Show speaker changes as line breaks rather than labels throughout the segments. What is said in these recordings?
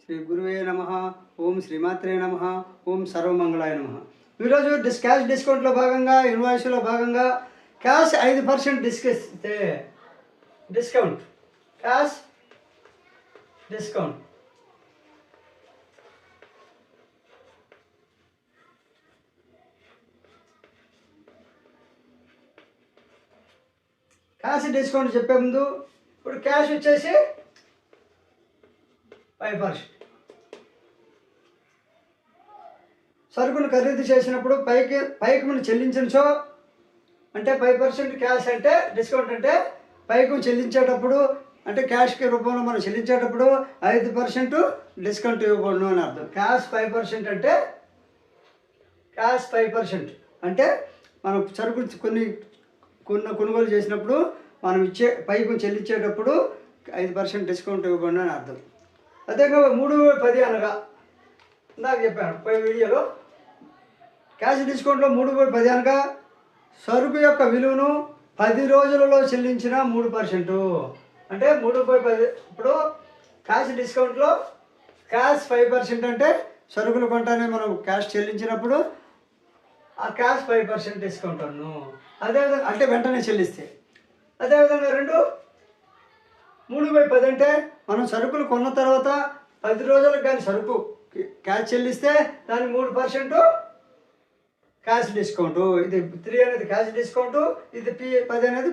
శ్రీ గురువే నమ. ఓం శ్రీమాత్రే నమ. ఓం సర్వమంగళాయ నమ. ఈరోజు క్యాష్ డిస్కౌంట్లో భాగంగా ఇన్వాయిస్లో భాగంగా cash 5% discount cash discount cash discount చెప్పే ముందు ఇప్పుడు క్యాష్ వచ్చేసి 5%. సరుకును ఖరీదు చేసినప్పుడు పైకి మనం చెల్లించో అంటే 5% క్యాష్ అంటే డిస్కౌంట్ అంటే పైకి చెల్లించేటప్పుడు అంటే క్యాష్కి రూపంలో మనం చెల్లించేటప్పుడు 5% డిస్కౌంట్ ఇవ్వబడును అని అర్థం. క్యాష్ 5% అంటే క్యాష్ 5% అంటే మనం సరుకు కొనుగోలు చేసినప్పుడు మనం పైకి చెల్లించేటప్పుడు 5% డిస్కౌంట్ ఇవ్వబడును అని అర్థం. అదేవిధంగా 3/10 అనగా ఇందాక చెప్పాను పై వీడియోలో క్యాష్ డిస్కౌంట్లో 3/10 అనగా సరుకు యొక్క విలువను 10 రోజులలో చెల్లించిన 3%. అంటే 3/10. ఇప్పుడు క్యాష్ డిస్కౌంట్లో క్యాష్ 5% అంటే సరుకులు కొంటానే మనం క్యాష్ చెల్లించినప్పుడు ఆ క్యాష్ 5% డిస్కౌంట్ అను. అదేవిధంగా అంటే వెంటనే చెల్లిస్తే. అదేవిధంగా 3/10 అంటే మనం సరుకులు కొన్న తర్వాత 10 రోజులకు కానీ సరుకు క్యాష్ చెల్లిస్తే దాని 3% క్యాష్ డిస్కౌంట్. ఇది 3 అనేది క్యాష్ డిస్కౌంట్, ఇది 10 అనేది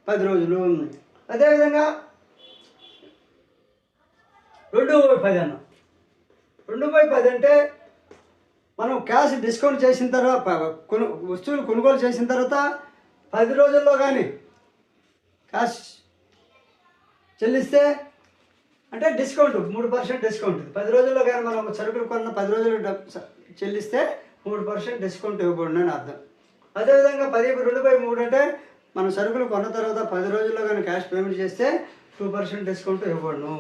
10 రోజులు. అదేవిధంగా 2/10 అన్న. 2/10 అంటే మనం క్యాష్ డిస్కౌంట్ చేసిన తర్వాత వస్తువులు కొనుగోలు చేసిన తర్వాత 10 రోజుల్లో కానీ క్యాష్ చెల్లిస్తే అంటే డిస్కౌంట్ 3% డిస్కౌంట్. 10 రోజుల్లో కానీ మనం సరుకులు కొన్న 10 రోజులు చెల్లిస్తే 3% డిస్కౌంట్ ఇవ్వబడును అని అర్థం. అదేవిధంగా 2/3 అంటే మనం సరుకులు కొన్న తర్వాత 10 రోజుల్లో కానీ క్యాష్ పేమెంట్ చేస్తే 2% డిస్కౌంట్ ఇవ్వబడును.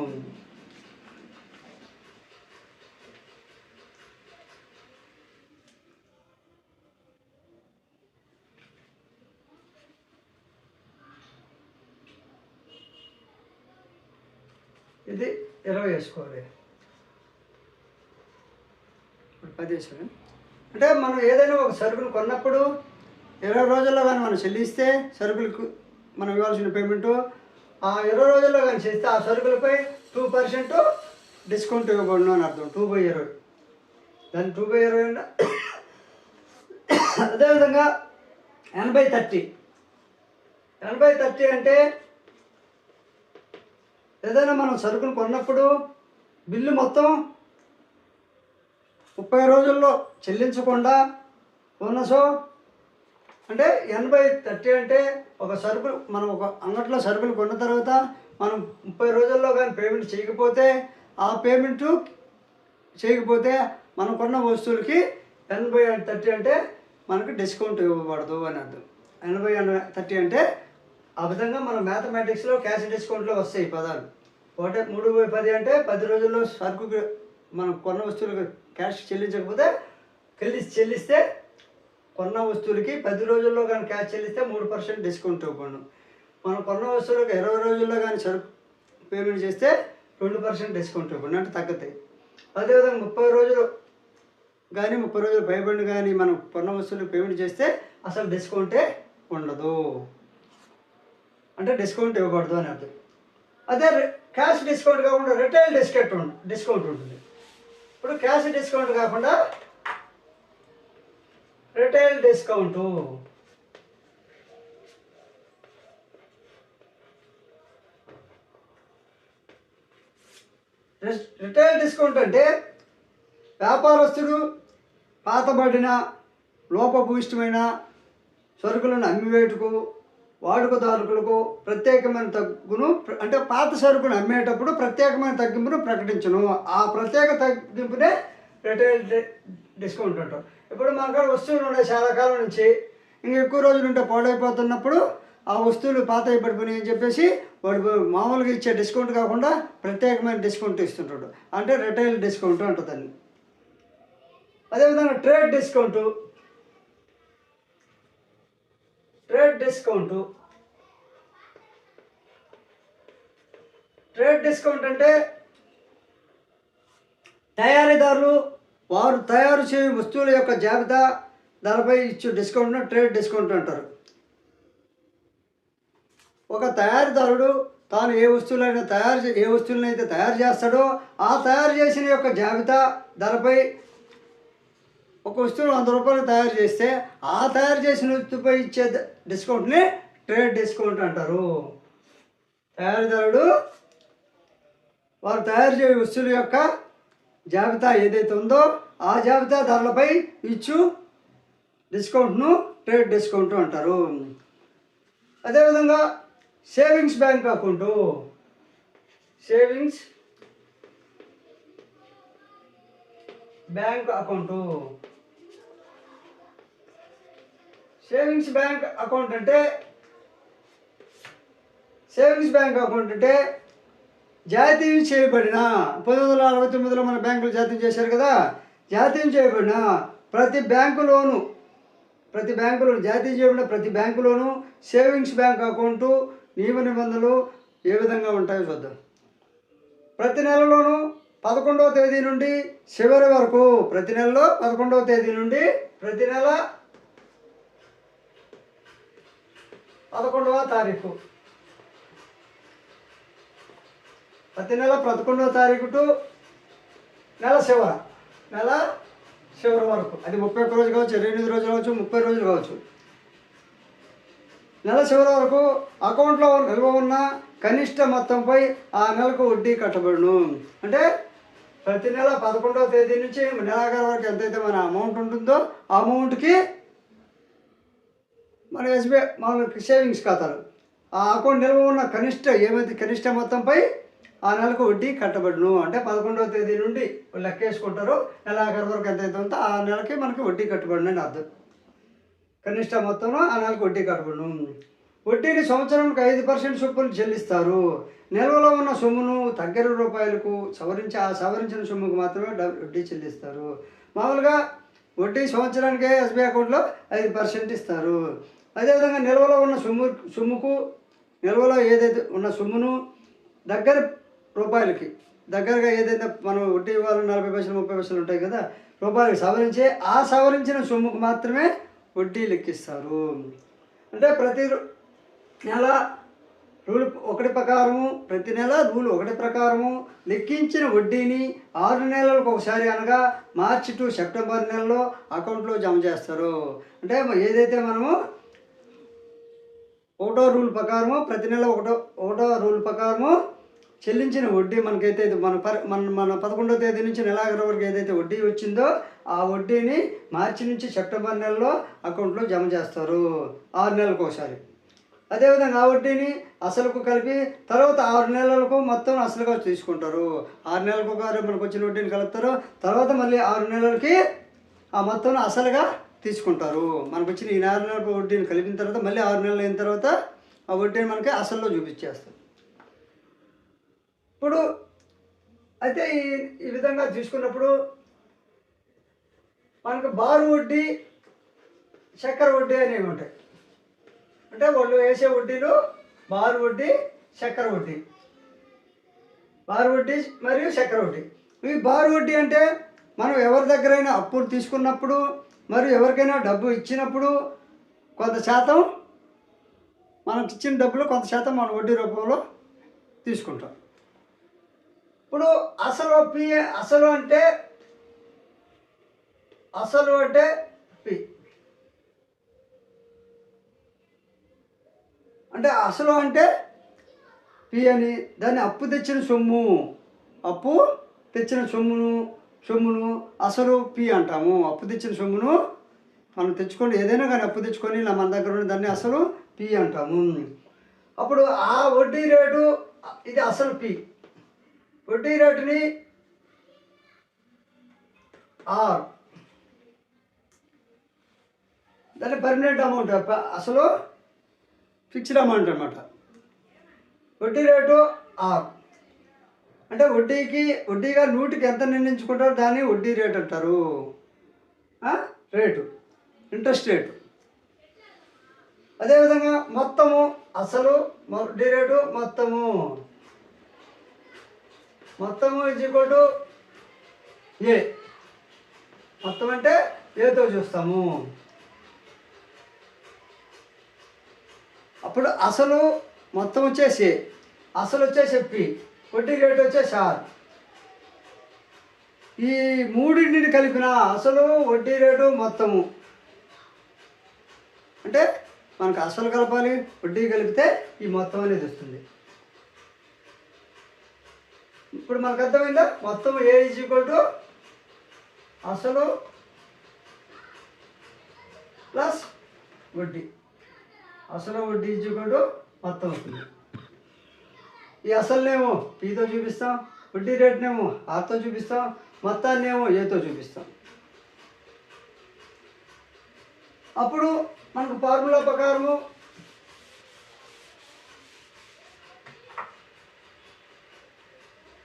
ఇది 20 వేసుకోవాలి. ఇప్పుడు 10 వేసుకోవాలి. అంటే మనం ఏదైనా ఒక సరుకును కొన్నప్పుడు 20 రోజుల్లో కానీ మనం చెల్లిస్తే సరుకులకు మనం ఇవ్వాల్సిన పేమెంటు ఆ 20 రోజుల్లో కానీ చేస్తే ఆ సరుకులపై 2% డిస్కౌంట్ ఇవ్వబడును అని అర్థం. 2/20 దాన్ని 2/20. అదేవిధంగా 80/30. 80/30 అంటే ఏదైనా మనం సరుకును కొన్నప్పుడు బిల్లు మొత్తం 30 రోజుల్లో చెల్లించకుండా బోనసో అంటే 80/30 అంటే ఒక సరుకు మనం ఒక అంగట్లో సరుకులు కొన్న తర్వాత మనం 30 రోజుల్లో కానీ పేమెంట్ చేయకపోతే ఆ పేమెంటు చేయకపోతే మనం కొన్న వస్తువులకి 80/30 అంటే మనకు డిస్కౌంట్ ఇవ్వబడదు అని అర్థం. 80/30 అంటే ఆ విధంగా మన మ్యాథమెటిక్స్లో క్యాష్ డిస్కౌంట్లో వస్తాయి పదాలు. 3/10 అంటే 10 రోజుల్లో సరుకు మనం కొన్న వస్తువులకు క్యాష్ చెల్లించకపోతే చెల్లిస్తే కొన్న వస్తువులకి 10 రోజుల్లో కానీ క్యాష్ చెల్లిస్తే 3% డిస్కౌంట్ ఇవ్వబడును. మనం కొన్న వస్తువులకు 20 రోజుల్లో కానీ సరుకు పేమెంట్ చేస్తే 2% డిస్కౌంట్ ఇవ్వబడును, అంటే తగ్గుతాయి. అదేవిధంగా 30 రోజులు కానీ 30 రోజులు పైబడి కానీ మనం కొన్న వస్తువులకు పేమెంట్ చేస్తే అసలు డిస్కౌంటే ఉండదు, అంటే డిస్కౌంట్ ఇవ్వబడదు అని అర్థం. అదే క్యాష్ డిస్కౌంట్ కాకుండా రిటైల్ డిస్కౌంట్ ఉంటుంది. ఇప్పుడు క్యాష్ డిస్కౌంట్ కాకుండా రిటైల్ డిస్కౌంట్. రిటైల్ డిస్కౌంట్ అంటే వ్యాపారస్తుడు పాతబడిన లోపభూయిష్టమైన సరుకులను అమ్మివేటుకు వాడుకదారులకు ప్రత్యేకమైన తగ్గును అంటే పాత సరుకును అమ్మేటప్పుడు ప్రత్యేకమైన తగ్గింపును ప్రకటించను. ఆ ప్రత్యేక తగ్గింపునే రిటైల్ డిస్కౌంట్ అంటారు. ఇప్పుడు మన కాడ వస్తువులు ఉన్నాయి చాలా కాలం నుంచి, ఇంకా ఎక్కువ రోజులు ఉంటే పాడైపోతున్నప్పుడు ఆ వస్తువులు పాత అయిపడిపోయినాయి అని చెప్పేసి వాడు మామూలుగా ఇచ్చే డిస్కౌంట్ కాకుండా ప్రత్యేకమైన డిస్కౌంట్ ఇస్తుంటాడు, అంటే రిటైల్ డిస్కౌంట్ అంటుందని. అదేవిధంగా ట్రేడ్ డిస్కౌంట్. ట్రేడ్ డిస్కౌంట్ అంటే తయారీదారులు వారు తయారు చేయు వస్తువుల యొక్క జాబితా ధరపై ఇచ్చు డిస్కౌంట్ను ట్రేడ్ డిస్కౌంట్ అంటారు. ఒక తయారీదారుడు తాను ఏ వస్తువులనైతే తయారు చేస్తాడో ఆ తయారు చేసిన యొక్క జాబితా ధరపై ఒక వస్తువును 100 రూపాయలు తయారు చేస్తే ఆ తయారు చేసిన వస్తువుపై ఇచ్చే డిస్కౌంట్ని ట్రేడ్ డిస్కౌంట్ అంటారు. తయారీదారుడు వారు తయారు చేసే వస్తువుల యొక్క జాబితా ఏదైతే ఉందో ఆ జాబితా ధరలపై ఇచ్చు డిస్కౌంట్ను ట్రేడ్ డిస్కౌంట్ అంటారు. అదేవిధంగా savings bank account, savings bank account. Savings bank account అంటే జాతీయం చేయబడిన 1969లో మన బ్యాంకులు జాతీయం చేశారు కదా, జాతీయం చేయబడిన ప్రతి బ్యాంకులోను జాతీయం చేయబడిన ప్రతి బ్యాంకులోను సేవింగ్స్ బ్యాంక్ అకౌంటు నియమ నిబంధనలు ఏ విధంగా ఉంటాయో చూద్దాం. ప్రతి నెలలోనూ 11వ తేదీ నుండి చివరి వరకు, ప్రతి నెలలో 11వ తేదీ నుండి ప్రతి నెల 11వ తారీఖు, ప్రతి నెల 11వ తారీఖు టు నెల చివరి వరకు, అది 31 రోజు కావచ్చు, 28 రోజులు కావచ్చు, 30 రోజులు కావచ్చు, నెల చివరి వరకు అకౌంట్లో నిల్వ ఉన్న కనిష్ట మొత్తంపై ఆ నెలకు వడ్డీ కట్టబడును. అంటే ప్రతి నెల 11వ తేదీ నుంచి నెలాఖరు వరకు ఎంతైతే మన అమౌంట్ ఉంటుందో ఆ అమౌంట్కి మన ఎస్బీఐ మన సేవింగ్స్ ఖాతాలు ఆ అకౌంట్ నిల్వ ఉన్న కనిష్ట మొత్తంపై ఆ నెలకు వడ్డీ కట్టబడును. అంటే 11వ తేదీ నుండి లెక్కేసుకుంటారు, నెలాఖరు వరకు ఎంతైతే ఉందో ఆ నెలకి మనకి వడ్డీ కట్టబడును అని అర్థం. కనిష్ట మొత్తంలో ఆ నెలకు వడ్డీ కట్టబడును. వడ్డీని సంవత్సరానికి 5% చొప్పున చెల్లిస్తారు. నిల్వలో ఉన్న సొమ్మును తగ్గర రూపాయలకు సవరించిన సొమ్ముకు మాత్రమే వడ్డీ చెల్లిస్తారు. మామూలుగా వడ్డీ సంవత్సరానికి ఎస్బీఐ అకౌంట్లో 5% ఇస్తారు. అదేవిధంగా నిల్వలో ఉన్న నిల్వలో ఏదైతే ఉన్న సొమ్మును దగ్గరగా ఏదైతే మనం వడ్డీ ఇవ్వాలి 40 పైసలు 30 పైసలు ఉంటాయి కదా, రూపాయలకు సవరించిన సొమ్ముకు మాత్రమే వడ్డీ లెక్కిస్తారు. అంటే ప్రతి నెల రూల్ 1 ప్రకారము లెక్కించిన వడ్డీని 6 నెలలకు ఒకసారి అనగా మార్చి టు సెప్టెంబర్ నెలలో అకౌంట్లో జమ చేస్తారు. అంటే ఏదైతే మనము 1వ రూల్ ప్రకారము ప్రతి నెల 1వ రూల్ ప్రకారము చెల్లించిన వడ్డీ మనకైతే మన 11వ తేదీ నుంచి నెలాఖరు వరకు ఏదైతే వడ్డీ వచ్చిందో ఆ వడ్డీని మార్చి నుంచి సెప్టెంబర్ నెలలో అకౌంట్లో జమ చేస్తారు 6 నెలలకు ఒకసారి. అదేవిధంగా ఆ వడ్డీని అసలుకు కలిపి తర్వాత 6 నెలలకు మొత్తం అసలుగా తీసుకుంటారు. 6 నెలలకు ఒకసారి మనకు వచ్చిన వడ్డీని కలుపుతారు, తర్వాత మళ్ళీ 6 నెలలకి ఆ మొత్తం అసలుగా తీసుకుంటారు. మనకు వచ్చిన ఈ 4 నెలలకు వడ్డీని కలిపిన తర్వాత మళ్ళీ 6 నెలలు అయిన తర్వాత ఆ వడ్డీని మనకి అసల్లో చూపించేస్తారు. ఇప్పుడు అయితే ఈ విధంగా తీసుకున్నప్పుడు మనకు బారు వడ్డీ, చక్కెర వడ్డీ అనేవి ఉంటాయి. అంటే వాళ్ళు వేసే వడ్డీలు బారు వడ్డీ, చక్కెర వడ్డీ, మరియు చక్కెర వడ్డీ. ఈ బారు వడ్డీ అంటే మనం ఎవరి దగ్గరైనా అప్పులు తీసుకున్నప్పుడు మరియు ఎవరికైనా డబ్బు ఇచ్చినప్పుడు కొంత శాతం మనకు ఇచ్చిన డబ్బులు కొంత శాతం మన వడ్డీ రూపంలో తీసుకుంటాం. ఇప్పుడు అసలు అంటే పి అంటే అసలు అంటే పి అని దాన్ని అప్పు తెచ్చిన సొమ్మును అసలు పి అంటాము. అప్పు తెచ్చిన సొమ్మును మనం తెచ్చుకొని ఏదైనా కానీ అప్పు తెచ్చుకొని ఇలా మన దగ్గర ఉన్న దాన్ని అసలు పి అంటాము. అప్పుడు ఆ వడ్డీ రేటు ఇది అసలు పి, వడ్డీ రేటుని ఆర్, దాన్ని పర్మనెంట్ అమౌంట్, అసలు ఫిక్స్డ్ అమౌంట్ అన్నమాట. వడ్డీ రేటు ఆర్ అంటే వడ్డీగా 100కి ఎంత నిర్ణయించుకుంటారో దాన్ని వడ్డీ రేటు అంటారు. Interest rate. అదేవిధంగా మొత్తము అసలు వడ్డీ రేటు మొత్తము ఈజ్ ఈక్వల్ టు ఏ. మొత్తం అంటే ఏతో చూస్తాము. అప్పుడు అసలు మొత్తం వచ్చేసి అసలు వచ్చేసి పి, వడ్డీ రేటు వచ్చేసి ఆర్. ఈ మూడింటిని కలిపిన అసలు వడ్డీ రేటు మొత్తము అంటే మనకు అసలు కలపాలి, వడ్డీ కలిపితే ఈ మొత్తం అనేది వస్తుంది. ఇప్పుడు మనకు అర్థమైందా? మొత్తం ఏ ఈజ్ ఈక్వల్ టు అసలు ప్లస్ వడ్డీ. అసలు వడ్డీ ఈజ్ ఈక్వల్ టు మొత్తం అవుతుంది. ఈ అసలునేమో పీతో చూపిస్తాం, వడ్డీ రేటునేమో ఆర్తో చూపిస్తాం, మొత్తాన్నేమో ఏతో చూపిస్తాం. అప్పుడు మనకు ఫార్ములా ప్రకారము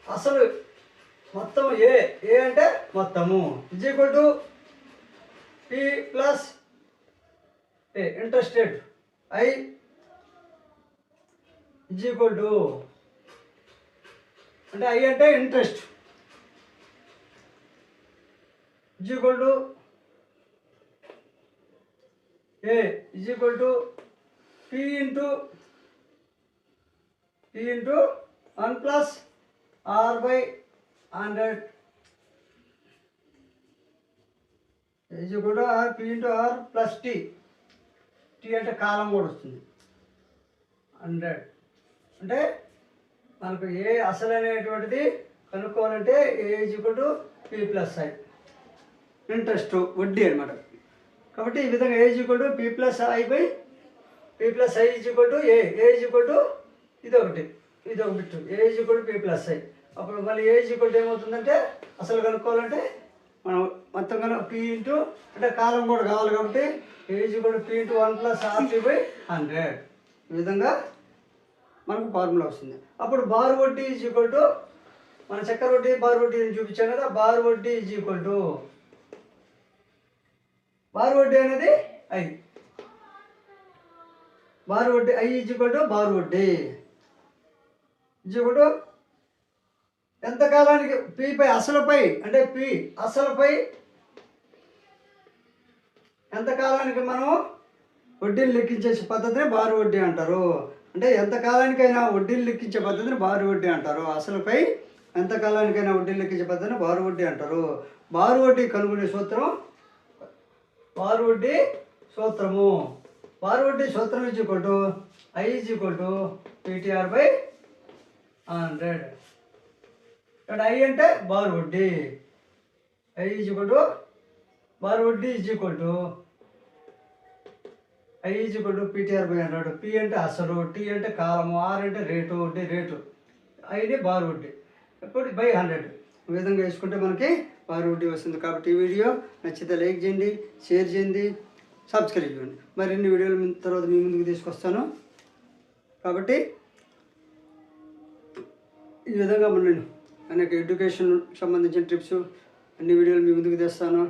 అసలు మొత్తం ఏ అంటే మొత్తము is equal to P plus A interest rate I is equal to అంటే ఐ అంటే interest is equal to A is equal to P into 1 plus R by 100 is equal to R P into R plus T. T అంటే కాలం కూడా వస్తుంది 100. అంటే మనకు A అసలు అనేటువంటిది కనుక్కోవాలంటే A is equal to P plus I interest వడ్డీ అనమాట. కాబట్టి ఈ విధంగా A is equal to P plus I by P plus I is equal to A is equal to ఇది ఒక bit A is equal to P plus I. అప్పుడు మళ్ళీ ఏ is equal to ఏమవుతుందంటే అసలు కనుక్కోవాలంటే మనం మొత్తం కనుక పి ఇంటూ అంటే కాలం కూడా కావాలి కాబట్టి A is equal to P into 1 plus RT by 100. ఈ విధంగా మనకు ఫార్ములా వస్తుంది. అప్పుడు బార్ వడ్డీ ఈజ్ ఈక్వల్ టు మన చక్కెర వడ్డీ బార్ వడ్డీ అని చూపించాను కదా. బార్ వడ్డీ ఈజ్ ఈక్వల్ టు బార్ వడ్డీ అనేది ఐ. బార్ వడ్డీ I is equal to bar వడ్డీ ఈజ్ ఈక్వల్ టు ఎంతకాలానికి పై అసలుపై అంటే పి అసలుపై ఎంతకాలానికి మనం వడ్డీలు లెక్కించే పద్ధతిని బారు వడ్డీ అంటారు. అంటే ఎంతకాలానికైనా వడ్డీలు లెక్కించే పద్ధతిని బారు వడ్డీ అంటారు. అసలుపై ఎంతకాలానికైనా వడ్డీలు లెక్కించే పద్ధతిని బారు వడ్డీ అంటారు. బారు వడ్డీ కనుగొనే సూత్రం బారు వడ్డీ సూత్రము. బారు వడ్డీ సూత్రం is equal to I is equal to PTR by 100. ఇక్కడ ఐ అంటే బారు వడ్డీ, ఐ ఈజ్ ఈక్వల్ టు బారు వడ్డీ is equal to I is equal to PTR by 100. P అంటే అసలు, టీ అంటే కాలము, ఆర్ అంటే రేటు, వడ్డీ రేటు, ఐని బారు వడ్డీ ఇప్పుడు బై 100. ఈ విధంగా వేసుకుంటే మనకి బారు వడ్డీ వస్తుంది. కాబట్టి ఈ వీడియో నచ్చితే లైక్ చేయండి, షేర్ చేయండి, సబ్స్క్రైబ్ చేయండి. మరిన్ని వీడియోలు తర్వాత మీ ముందుకు తీసుకొస్తాను. కాబట్టి ఈ విధంగా నేను అనేక ఎడ్యుకేషన్ సంబంధించిన టిప్స్ అన్ని వీడియోలు మీ ముందుకు తెస్తాను.